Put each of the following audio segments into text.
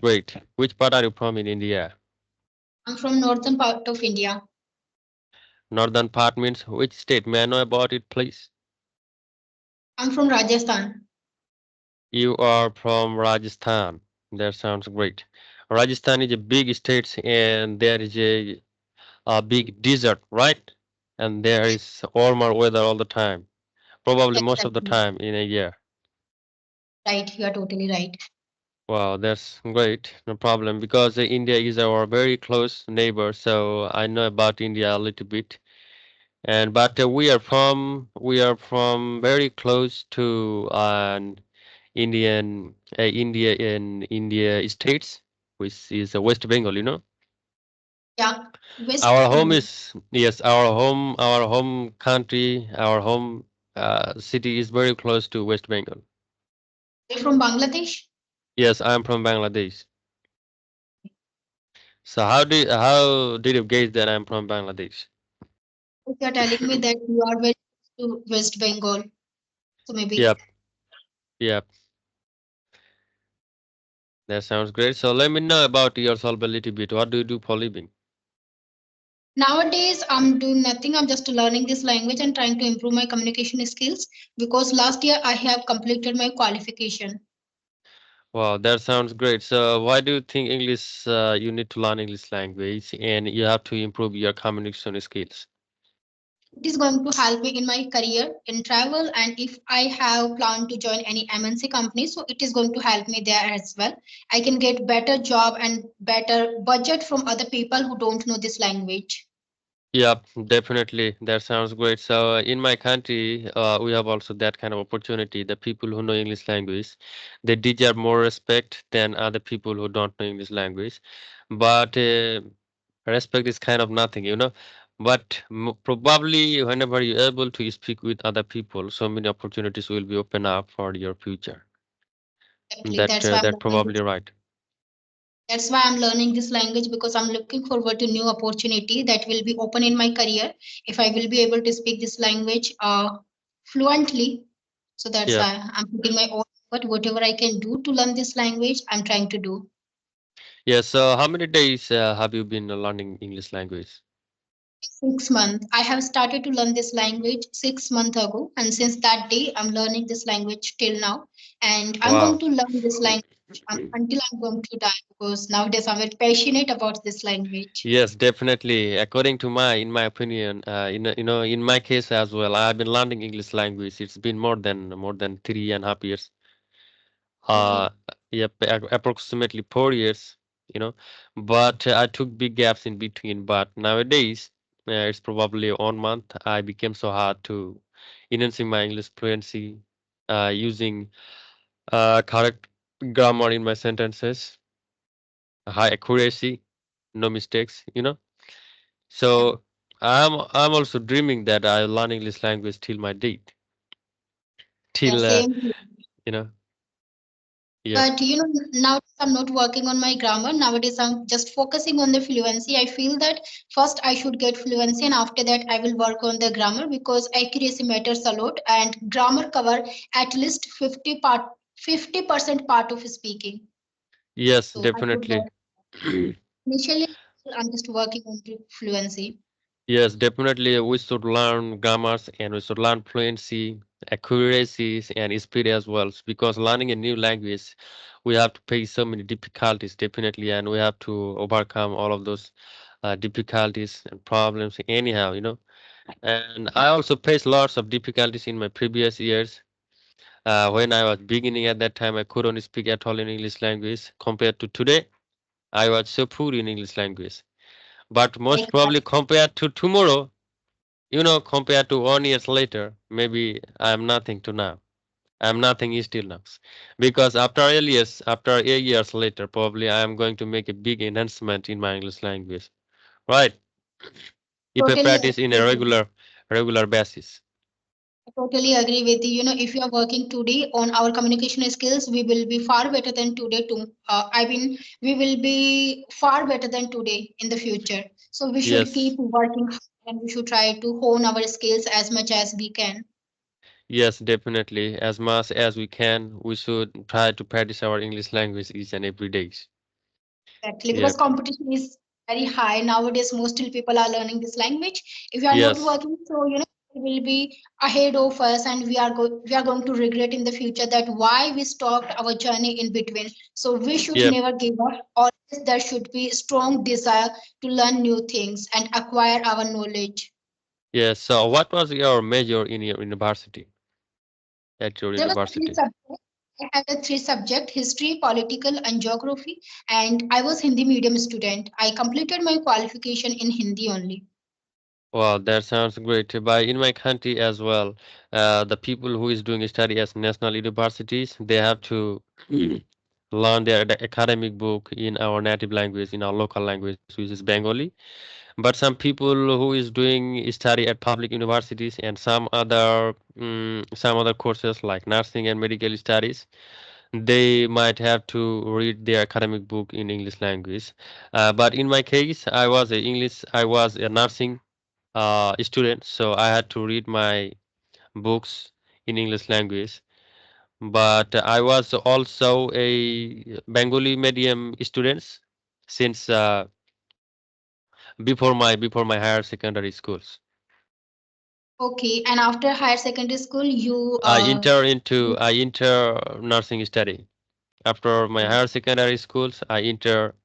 Great. Which part are you from in India? I'm from northern part of India. Northern part means which state? May I know about it, please? I'm from Rajasthan. You are from Rajasthan. That sounds great. Rajasthan is a big state and there is a big desert, right? And there is warmer weather all the time, probably most of the Exactly. time in a year. Right, you are totally right. Wow, that's great. No problem. Because India is our very close neighbor, so I know about India a little bit. And but we are from very close to an India states, which is West Bengal. You know, Yeah, West our home Bengal. is yes, our home country, our home city is very close to West Bengal. You're from Bangladesh? Yes, I am from Bangladesh. So how did you guess that I'm from Bangladesh? You're telling me that you are very close to West Bengal. So maybe Yep, yep, that sounds great. So let me know about yourself a little bit. What do you do for living? nowadays I'm doing nothing. I'm just learning this language and trying to improve my communication skills because last year I have completed my qualification. Wow, that sounds great. So why do you think English? You need to learn English language, and you have to improve your communication skills. It is going to help me in my career in travel, and if I have planned to join any MNC company, so it is going to help me there as well. I can get better job and better budget from other people who don't know this language. Yeah, definitely. That sounds great. So in my country, we have also that kind of opportunity. The people who know English language, they deserve more respect than other people who don't know English language. But respect is kind of nothing, you know. But probably whenever you're able to speak with other people, so many opportunities will be open up for your future. Exactly. That that probably right. That's why I'm learning this language because I'm looking forward to new opportunity that will be open in my career if I will be able to speak this language fluently. So that's Yeah. why I'm putting my all effort, whatever I can do to learn this language, I'm trying to do. Yeah. So how many days have you been learning English language? 6 months. I have started to learn this language 6 months ago, and since that day, I'm learning this language till now. And I'm going Wow. to learn this language until I'm going to die because nowadays I'm very passionate about this language. Yes, definitely. According to in my opinion, in my case as well, I've been learning English language. It's been more than 3.5 years. Oh, Uh, yep, approximately 4 years. You know, but I took big gaps in between. But nowadays, it's probably 1 month. I became so hard to enhancing my English fluency, using correct grammar in my sentences, high accuracy, no mistakes. yeah. So I'm also dreaming that I learn English language till my date, Yeah, till same. you know. Yep. But nowadays I'm not working on my grammar. Nowadays I'm just focusing on the fluency. I feel that first I should get fluency and after that I will work on the grammar because accuracy matters a lot and grammar cover at least 50% part of speaking. Yes, So I should definitely. work initially. I'm just working on the fluency. Yes, definitely. We should learn grammars and we should learn fluency, accuracies, and speed as well. Because learning a new language, we have to face so many difficulties, definitely, and we have to overcome all of those difficulties and problems anyhow. And I also faced lots of difficulties in my previous years. When I was beginning at that time, I couldn't speak at all in English language. Compared to today, I was so poor in English language. But most Like probably compared to tomorrow, compared to 1 years later, maybe I'm nothing to now. I'm nothing still now. Because after 8 years later, probably I am going to make a big enhancement in my English language. Right? If I totally practice agree in a with you. regular basis. I totally agree with you. If you are working today on our communication skills, we will be far better than today. I mean, we will be far better than today in the future. So we should Yes. keep working hard and we should try to hone our skills as much as we can. Yes, definitely. As much as we can, we should try to practice our English language each and every day. Exactly, because Yep. competition is very high nowadays. Mostly people are learning this language. If you are not Yes. working, so it will be ahead of us, and we are going to regret in the future that why we stopped our journey in between. So we should Yep. never give up. Always there should be strong desire to learn new things and acquire our knowledge. Yes. So, what was your major in your university? At your There was three university? subjects. I had a three subject: history, political, and geography. And I was Hindi medium student. I completed my qualification in Hindi only. Wow, that sounds great. But in my country as well, the people who is doing study as national universities, they have to learn their academic book in our native language, in our local language, which is Bengali. But some people who is doing study at public universities and some other courses like nursing and medical studies, they might have to read their academic book in English language. But in my case, I was a nursing student, so I had to read my books in English language. But I was also a Bengali medium student since before my higher secondary schools. Okay, and after higher secondary school, you I enter nursing study. After my higher secondary schools, I enter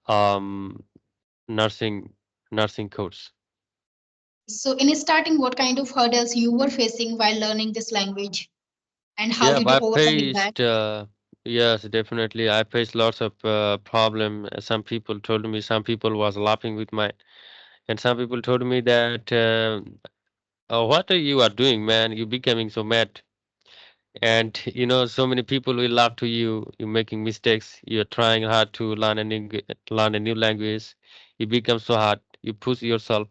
um, nursing nursing course. so in starting, what kind of hurdles you were facing while learning this language, and how Yeah, did you I overcome with that? faced yes, definitely. I faced lots of problem. Some people told me, some people was laughing with my, and some people told me that what are you are doing, man? You becoming so mad. And so many people will laugh to you. You're making mistakes. You're trying hard to learn a new language. You become so hard. You push yourself.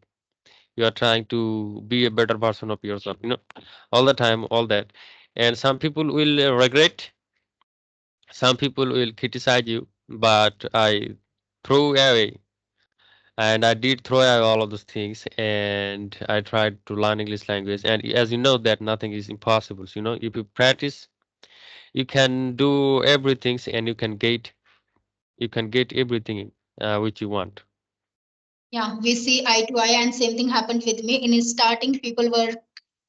You are trying to be a better version of yourself. All the time, all that. And some people will regret. Some people will criticize you, but I throw away. And I did throw away all of those things, and I tried to learn English language. And as you know, that nothing is impossible. So, if you practice, you can do everything and you can get everything which you want. Yeah, we see eye to eye, and same thing happened with me. In starting, people were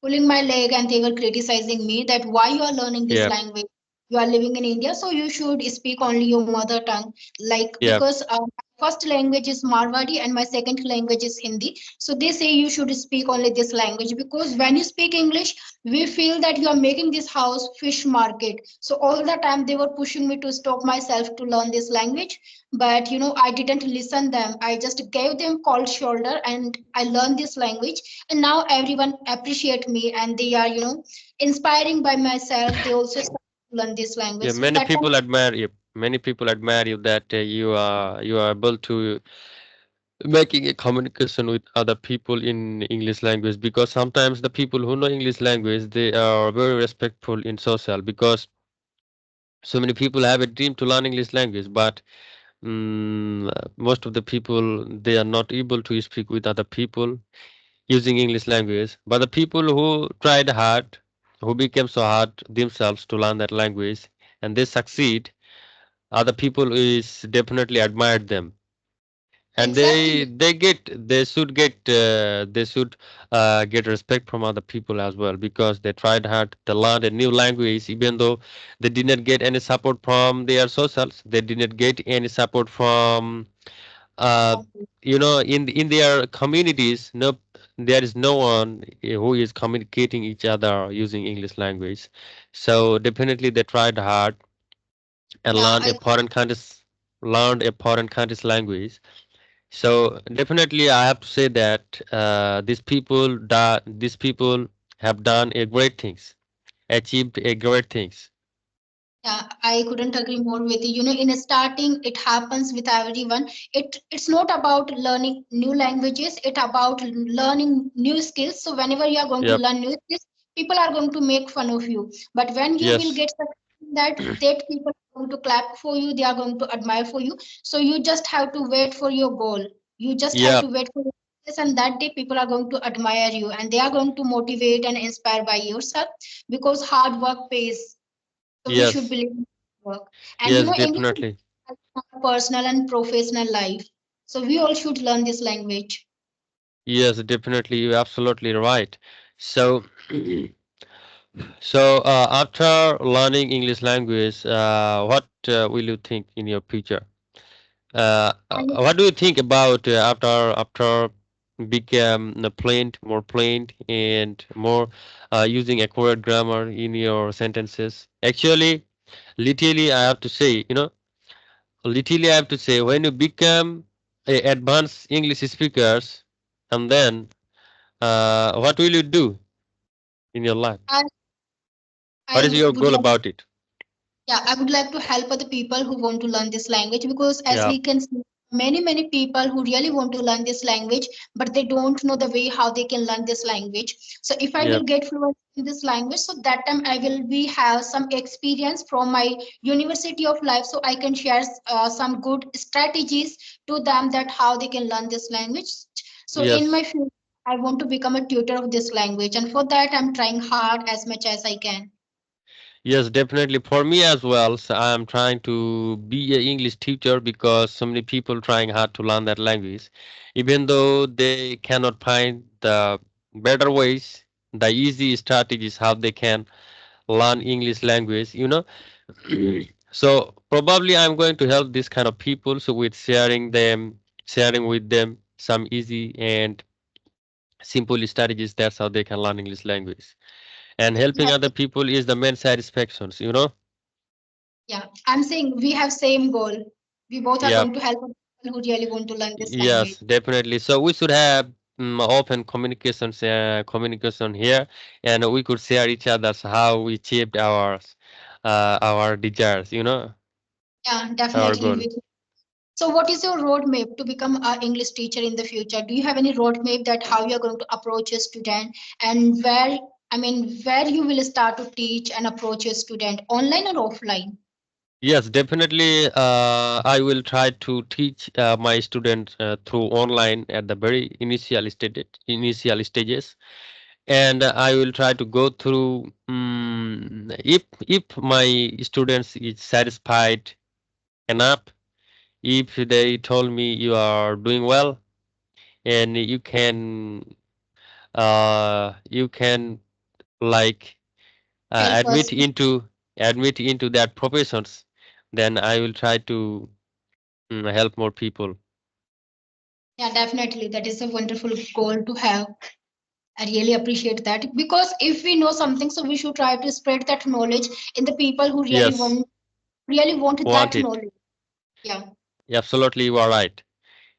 pulling my leg and they were criticizing me that why you are learning this Yep. language. You are living in India, so you should speak only your mother tongue. Like Yep. because my first language is Marwadi and my second language is Hindi. So they say you should speak only this language because when you speak English, we feel that you are making this house fish market. So all the time they were pushing me to stop myself to learn this language, but I didn't listen them. I just gave them cold shoulder and I learned this language, and now everyone appreciate me and they are inspiring by myself. They also start to learn this language, Yeah, so many that time. people admire you. Many people admire you that you are able to making a communication with other people in English language, because sometimes the people who know English language, they are very respectful in social, because so many people have a dream to learn English language, but most of the people, they are not able to speak with other people using English language. But the people who tried hard, who became so hard themselves to learn that language, and they succeed, other people is definitely admired them, and Exactly. they should get respect from other people as well, because they tried hard to learn a new language, even though they did not get any support from their socials, they did not get any support from uh, Exactly. in their communities. No, there is no one who is communicating each other using English language. So definitely they tried hard and Yeah, I learned a foreign country's language. So definitely, I have to say that these people have done a great things, achieved a great things. Yeah, I couldn't agree more with you. In starting, it happens with everyone. It's not about learning new languages, it's about learning new skills. So whenever you are going to Yep. learn new skills, people are going to make fun of you. But when you will Yes. get success in that people are going to clap for you, they are going to admire for you. So you just have to wait for your goal. You just have to Yep. wait for your success, and that day people are going to admire you and they are going to motivate and inspire by yourself, because hard work pays. So we should Yes. believe in work. And Yes. English, Definitely. our personal and professional life. So we all should learn this language. Yes, definitely. You're absolutely right. So, after learning English language, what will you think in your future? And What do you think about after become plain, more plain, and more using accurate grammar in your sentences? Actually, literally, I have to say, literally, I have to say, when you become a advanced English speakers, and then what will you do in your life? I, What I is your would goal like about it? Yeah, I would like to help other people who want to learn this language because, as Yeah. we can see, many people who really want to learn this language, but they don't know the way how they can learn this language. So, if I will Yep. get fluent in this language, so that time I will be have some experience from my university of life, so I can share some good strategies to them that how they can learn this language. So, in my Yes. future, I want to become a tutor of this language, and for that, I'm trying hard as much as I can. Yes, definitely. For me as well, so I'm trying to be an English teacher because so many people trying hard to learn that language, even though they cannot find the better ways, the easy strategies how they can learn English language. So probably I'm going to help this kind of people. So with sharing with them some easy and simple strategies. That's how they can learn English language. And helping Yes. other people is the main satisfactions. Yeah, I'm saying we have same goal. We both are Yeah. going to help people who really want to learn this language. Yes, definitely. So we should have open communication here, and we could share each other's how we achieved our desires, Yeah, our definitely. goal. So, what is your roadmap to become an English teacher in the future? Do you have any roadmap that how you are going to approach a student and where, I mean, where you will start to teach and approach a student, online or offline? Yes, definitely. I will try to teach my students through online at the very initial stages, and I will try to go through. If my students is satisfied enough, if they told me you are doing well and you can like Help us. admit into that professions, then I will try to help more people. Yeah, definitely. That is a wonderful goal to have. I really appreciate that because if we know something, so we should try to spread that knowledge in the people who Yes, really want want that it. knowledge. Yeah. Absolutely, you are right.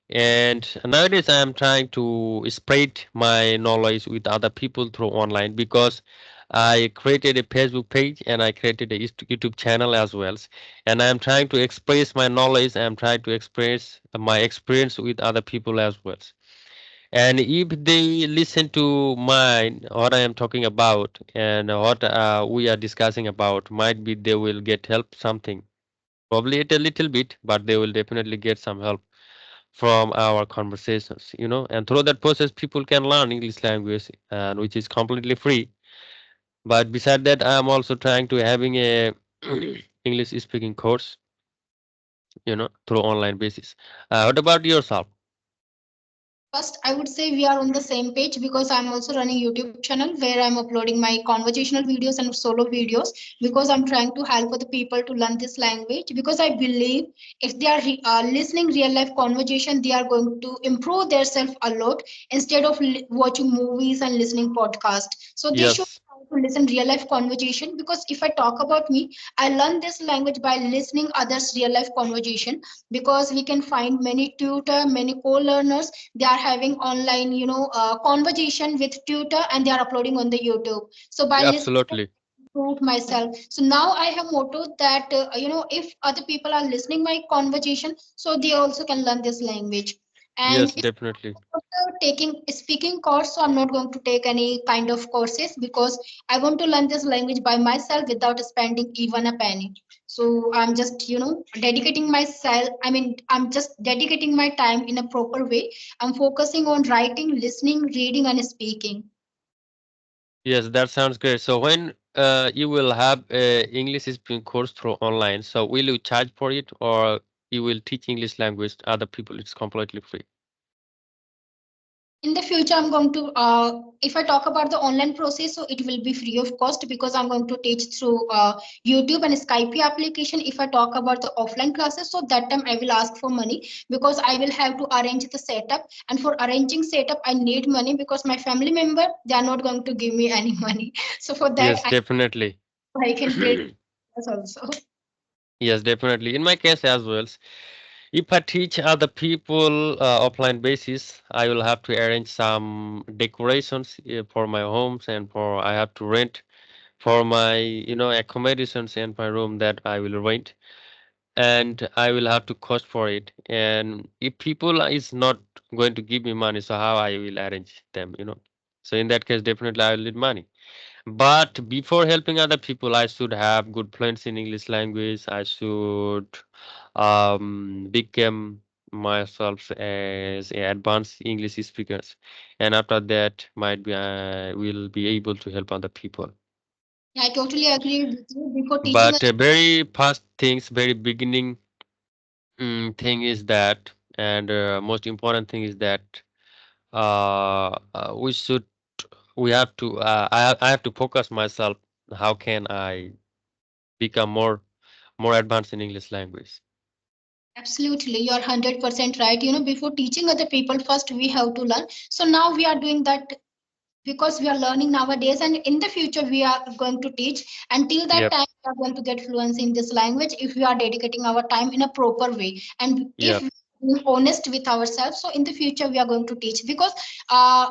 And nowadays I am trying to spread my knowledge with other people through online because I created a Facebook page and I created a YouTube channel as well. And I am trying to express my knowledge. I am trying to express my experience with other people as well. And if they listen to mine, what I am talking about and what we are discussing about, might be they will get help something. Probably it a little bit, but they will definitely get some help from our conversations. And through that process, people can learn English language, and which is completely free. But beside that, I am also trying to having a English speaking course, through online basis. What about yourself? First, I would say we are on the same page because I'm also running YouTube channel where I'm uploading my conversational videos and solo videos because I'm trying to help other people to learn this language because I believe if they are listening real life conversation, they are going to improve themselves a lot instead of watching movies and listening podcast. So they should Yes, try to listen real life conversation because if I talk about me, I learned this language by listening others real life conversation because we can find many tutor, many co-learners they are having online conversation with tutor and they are uploading on the YouTube. So by listening absolutely. improve myself, so now I have motto that if other people are listening my conversation, so they also can learn this language. And Yes, definitely. after taking speaking course, so I'm not going to take any kind of courses because I want to learn this language by myself without spending even a penny. So I'm just dedicating myself, I mean I'm just dedicating my time in a proper way. I'm focusing on writing, listening, reading and speaking. Yes, that sounds great. So when you will have a English speaking course through online, so will you charge for it or? you will teach English language to other people. It's completely free. In the future, I'm going to, if I talk about the online process, so it will be free of cost because I'm going to teach through YouTube and Skype application. If I talk about the offline classes, so that time I will ask for money because I will have to arrange the setup. And for arranging setup, I need money because my family member, they are not going to give me any money. So for that, Yes, definitely. I can pay also. Yes, definitely. In my case as well, if I teach other people offline basis, I will have to arrange some decorations for my homes and for I have to rent for my accommodations and my room that I will rent, and I will have to cost for it. And if people is not going to give me money, so how I will arrange them? So in that case, definitely I will need money. But before helping other people, I should have good fluency in English language. I should become myself as an advanced English speakers, and after that, might be I will be able to help other people. Yeah, I totally agree with you. Before teaching But very past things, very beginning thing is that, and most important thing is that we should we have to I have to focus myself. How can I become more advanced in English language? absolutely, you're 100% right. You know, before teaching other people, first we have to learn. So now we are doing that because we are learning nowadays, and in the future we are going to teach. Until that Yep, time, we are going to get fluency in this language if we are dedicating our time in a proper way, and if yep, we are honest with ourselves. So in the future we are going to teach because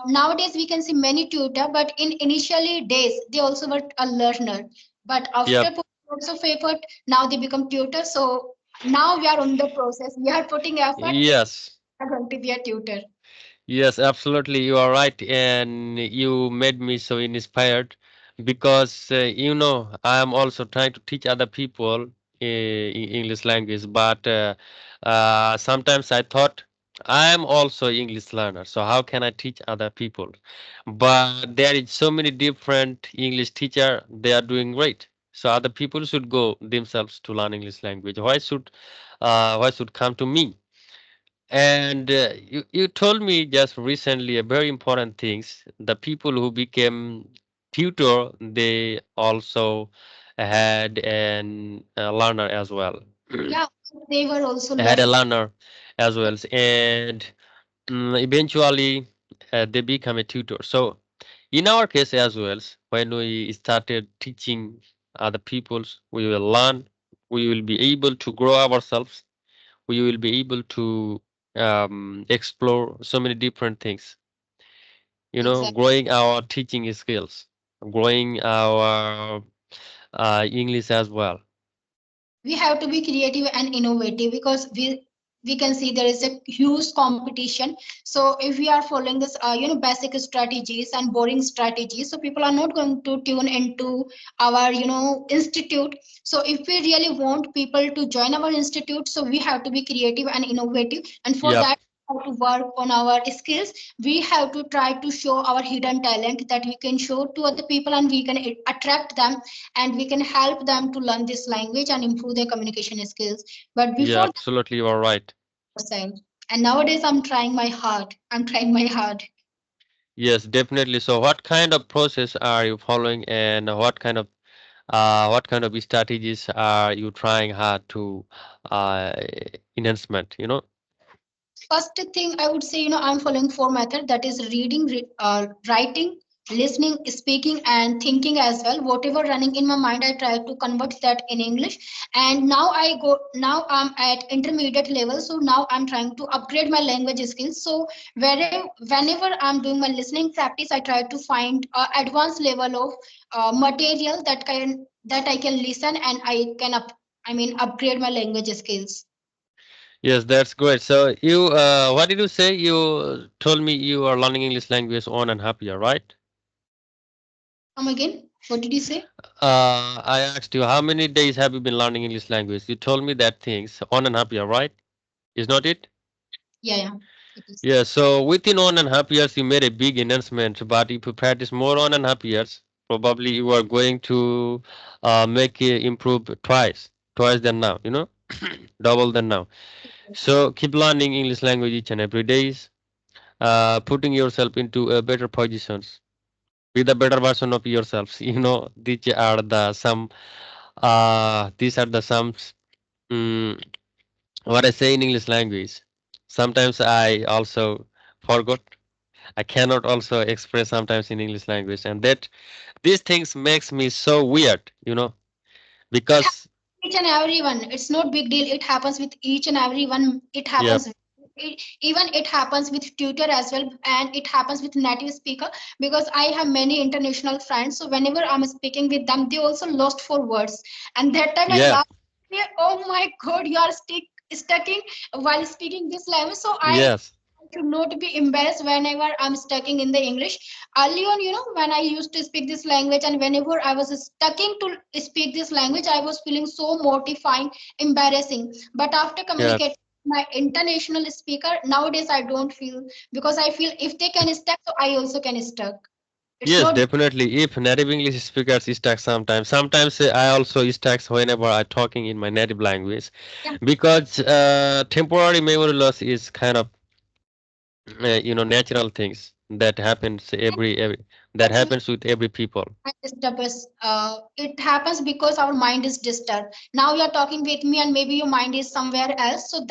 nowadays we can see many tutor, but in initially days they also were a learner, but after yep. putting lots of effort, now they become tutor. So now we are on the process, we are putting effort, Yes. we are going to be a tutor. Yes, absolutely. You are right. And you made me so inspired because, I am also trying to teach other people English language. But sometimes I thought I am also English learner. So how can I teach other people? But there is so many different English teacher. They are doing great. So other people should go themselves to learn English language. Why should come to me? And you told me just recently a very important things. The people who became tutor, they also had an a learner as well. Yeah, they were also Had a learning. learner as well, and eventually they become a tutor. So in our case as well, when we started teaching other peoples, we will learn. We will be able to grow ourselves. We will be able to explore so many different things, Exactly. growing our teaching skills, growing our English as well. We have to be creative and innovative because we can see there is a huge competition. So if we are following this basic strategies and boring strategies, so people are not going to tune into our institute. So if we really want people to join our institute, so we have to be creative and innovative, and for Yep. that we have to work on our skills. We have to try to show our hidden talent that we can show to other people, and we can attract them, and we can help them to learn this language and improve their communication skills. But Yeah, before that, absolutely, you are right. ourselves. And nowadays, I'm trying my hard. I'm trying my hard. Yes, definitely. So what kind of process are you following, and what kind of strategies are you trying hard to uh, enhancement, First thing I would say, I'm following four method, that is reading, writing, listening, speaking, and thinking as well. Whatever running in my mind, I try to convert that in English. And now I'm at intermediate level. So now I'm trying to upgrade my language skills. So whenever I'm doing my listening practice, I try to find advanced level of material that I can listen, and upgrade my language skills. Yes, that's great. So what did you say? You told me you are learning English language 1.5 year, right? Come again? What did you say? I asked you how many days have you been learning English language? You told me that things 1.5 year, right? Is not it? Yeah, yeah, it is. Yeah. So within 1.5 years, you made a big enhancement. But if you practice more 1.5 years, probably you are going to make it improve twice than now. double than now. So keep learning English language each and every day, putting yourself into a better positions. Be the better version of yourselves. These are the some mm, what I say in English language. Sometimes I also forgot. I cannot also express sometimes in English language, and that these things makes me so weird, It happens because with each and everyone. It's not big deal. It happens with each and everyone. It yeah, happens. Even it happens with tutor as well, and it happens with native speaker because I have many international friends. So whenever I'm speaking with them, they also lost for words. And that time I yeah, laughed. Oh my God, you are stucking while speaking this language. So I yes, should not be embarrassed whenever I'm stucking in the English. Early on, when I used to speak this language and whenever I was stucking to speak this language, I was feeling so mortifying, embarrassing. But after yeah. communicating with my international speaker, nowadays I don't feel because I feel if they can stuck, so I also can stuck. It's Yes, not. definitely. If native English speakers stuck sometimes, sometimes I also stuck whenever I talking in my native language, Yeah, because temporary memory loss is kind of natural things that happens that that's happens with every people. disturbance. It happens because our mind is disturbed. Now you are talking with me, and maybe your mind is somewhere else. So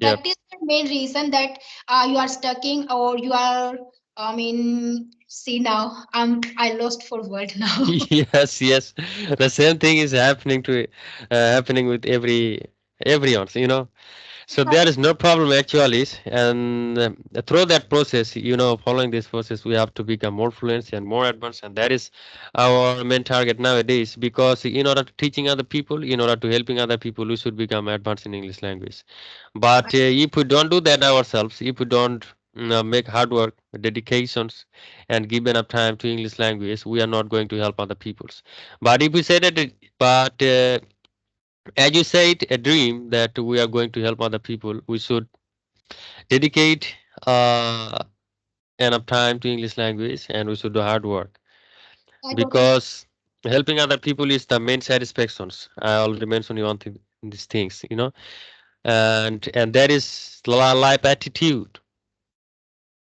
Yep. that is the main reason that you are stucking or you are. I mean, see now, I lost for word now. Yes, yes. The same thing is happening with everyone. So there is no problem actually, and through that process, following this process, we have to become more fluent and more advanced, and that is our main target nowadays. Because in order to teaching other people, in order to helping other people, we should become advanced in English language. But if we don't do that ourselves, if we don't make hard work, dedications, and give enough time to English language, we are not going to help other peoples. But if we say that, but as you said, a dream that we are going to help other people, we should dedicate enough time to English language, and we should do hard work, I totally. because helping other people is the main satisfactions. I already mentioned you on these things, and that is life attitude.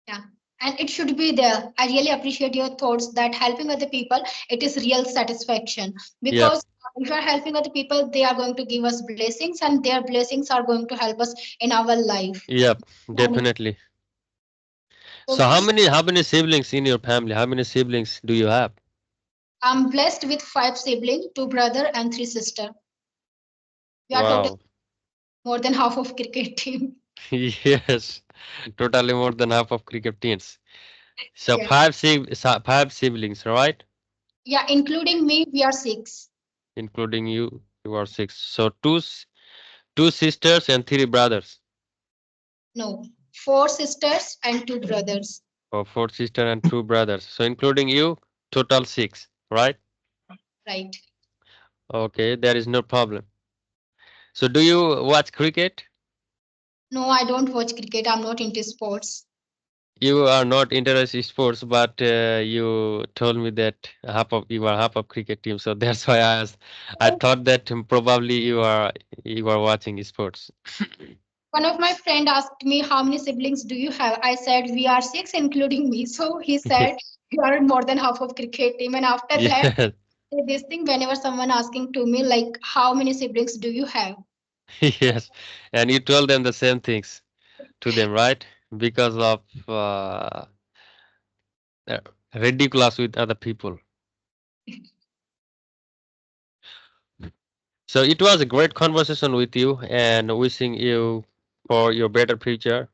Yeah, and it should be there. I really appreciate your thoughts that helping other people, it is real satisfaction Yep, because if you are helping other people, they are going to give us blessings, and their blessings are going to help us in our life. yep, And definitely. So so how many siblings in your family? How many siblings do you have? I'm blessed with five siblings, two brother and three sister. We are total Wow. more than half of cricket team. Yes, totally more than half of cricket teams. So Yeah, five siblings, right? yeah, including me, we are six. Including you, you are six. So two sisters and three brothers, No, four sisters and two brothers. or four sisters and two brothers. So including you, total six, right? Right. Okay, there is no problem. So do you watch cricket? No, I don't watch cricket. I'm not into sports. You are not interested in sports, but you told me that you are half of cricket team. So that's why I asked. I thought that probably you are watching sports. One of my friend asked me how many siblings do you have? I said we are six, including me. So he said you are more than half of cricket team. And after that, Yeah. this thing whenever someone asking to me like how many siblings do you have? Yes, and you told them the same things to them, right? Because of uh, uh, ridiculous with other people. So it was a great conversation with you, and wishing you for your better future.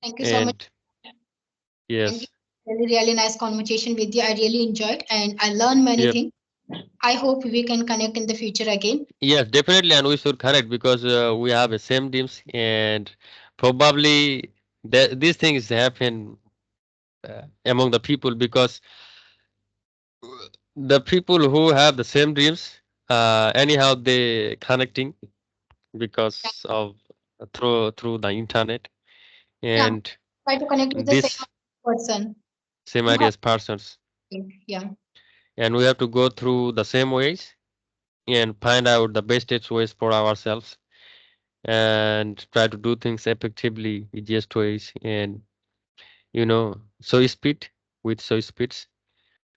Thank you so much. And And yes, really, really nice conversation with you. I really enjoyed and I learned many yep, things. I hope we can connect in the future again. yes, definitely, and we should connect because we have the same dreams, and probably these things happen among the people, because the people who have the same dreams, anyhow, they connecting Yeah, because of through the internet, yeah. and Try to connect with the same this person same who has ideas persons, yeah. and we have to go through the same ways, and find out the best ways for ourselves and try to do things effectively, easiest ways, and so speed with so speeds.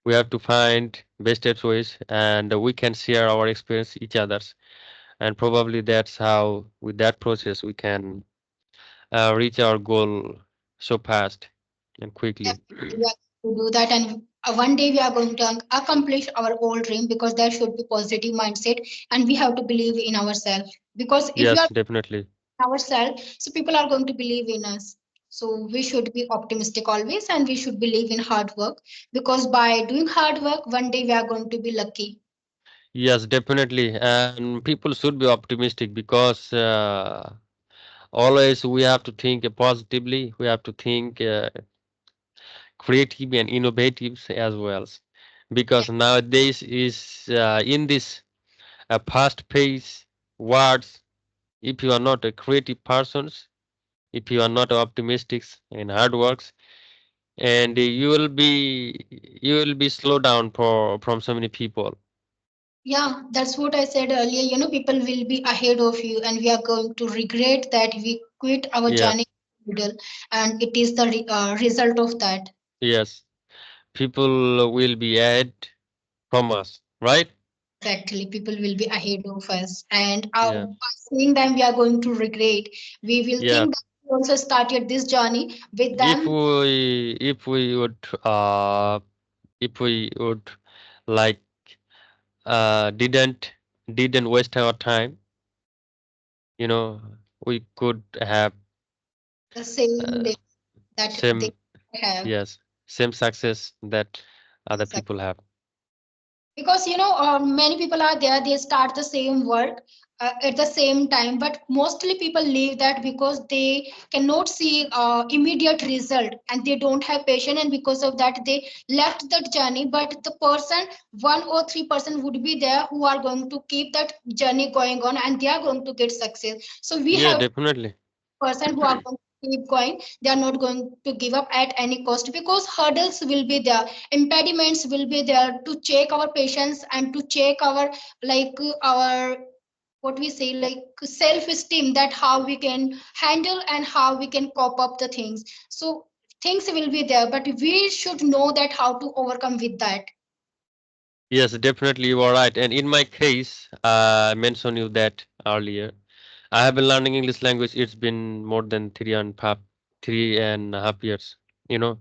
We have to find best ways, and we can share our experience each others, and probably that's how, with that process, we can reach our goal so fast and quickly. Definitely, we are going to do that, and one day we are going to accomplish our old dream because there should be positive mindset, and we have to believe in ourselves. Because if we Yes, are definitely. ourselves, so people are going to believe in us. So we should be optimistic always, and we should believe in hard work because by doing hard work, one day we are going to be lucky. Yes, definitely. And people should be optimistic because always we have to think positively. We have to think creative and innovative as well. Yeah, Because nowadays is in this fast pace words, if you are not a creative person, if you are not optimistic and hard works, and you will be slowed down for from so many people. yeah, that's what I said earlier. People will be ahead of you, and we are going to regret that we quit our Yeah. journey in the middle, and it is the result of that. Yes, people will be ahead from us, right? Exactly, people will be ahead of us, and Yeah. by seeing them, we are going to regret. We will Yeah. think that we also started this journey with If them. we if we would uh if we would like didn't waste our time, you know, we could have The same uh, level that they same have. yes, same success that other people have. Because many people are there, they start the same work at the same time, but mostly people leave that because they cannot see immediate result and they don't have patience, and because of that they left that journey. But the person, 1 or 3% would be there who are going to keep that journey going on, and they are going to get success. So we Yeah, have definitely. person who are going to keep going. They are not going to give up at any cost because hurdles will be there, impediments will be there to check our patience and to check our, like, our, what we say, like, self esteem, that how we can handle and how we can cope up the things. So things will be there, but we should know that how to overcome with that. Yes, definitely you are right. And in my case, I mentioned you that earlier. I have been learning English language. It's been more than 3.5 years. You know,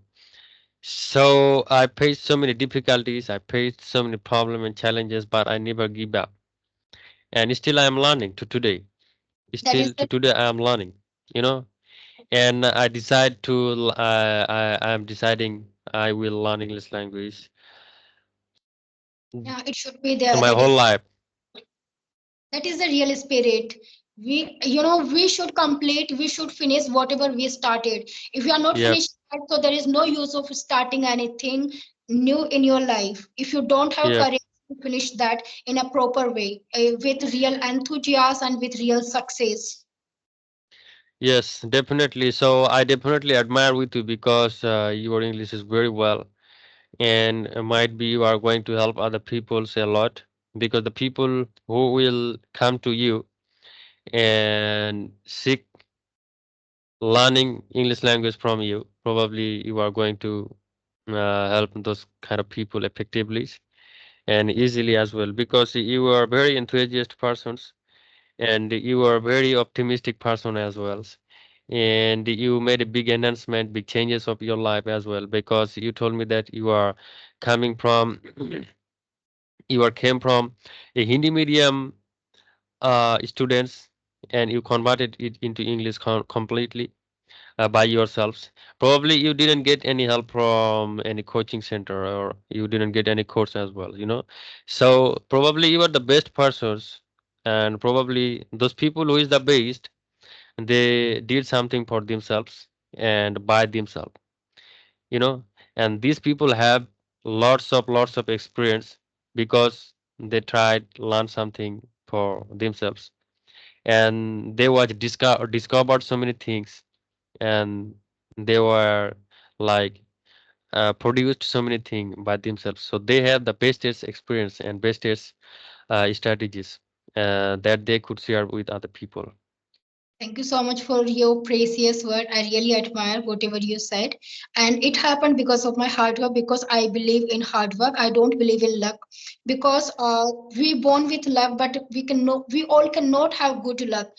so I faced so many difficulties. I faced so many problems and challenges, but I never give up. And still, I am learning to today. That is Still to the, today, I am learning. You know, and I decide to. I am deciding I will learn English language yeah, it should be there. my That is, whole life. that is the real spirit. We should complete, we should finish whatever we started. If you are not Yep. finished, so there is no use of starting anything new in your life if you don't have Yep. courage to finish that in a proper way, with real enthusiasm and with real success. Yes, definitely. So I definitely admire with you because your English is very well, and might be you are going to help other people a lot because the people who will come to you and seek learning English language from you, probably you are going to help those kind of people effectively and easily as well because you are very enthusiastic persons and you are a very optimistic person as well, and you made a big announcement, big changes of your life as well because you told me that you are coming from you are came from a Hindi medium students, and you converted it into English completely by yourselves. Probably you didn't get any help from any coaching center or you didn't get any course as well, so probably you are the best persons, and probably those people who is the best, they did something for themselves and by themselves, you know and these people have lots of experience because they tried learn something for themselves, and they was discovered so many things, and they were like produced so many things by themselves, so they have the bestest experience and bestest strategies that they could share with other people. Thank you so much for your precious word. I really admire whatever you said. And it happened because of my hard work, because I believe in hard work. I don't believe in luck. Because we born with luck, but we all cannot have good luck.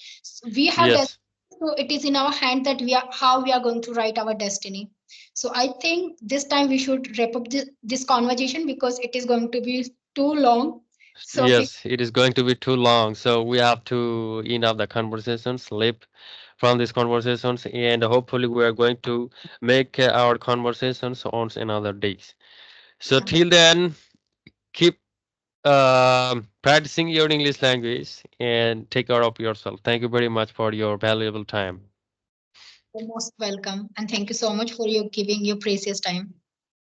We have destiny, Yes, so it is in our hand that we are how we are going to write our destiny. So I think this time we should wrap up this conversation because it is going to be too long. So yes, it is going to be too long, so we have to end up the conversations, leave from these conversations, and hopefully we are going to make our conversations on another days. So yeah, till then, keep practicing your English language and take care of yourself. Thank you very much for your valuable time. you're most welcome. And thank you so much for your giving your precious time.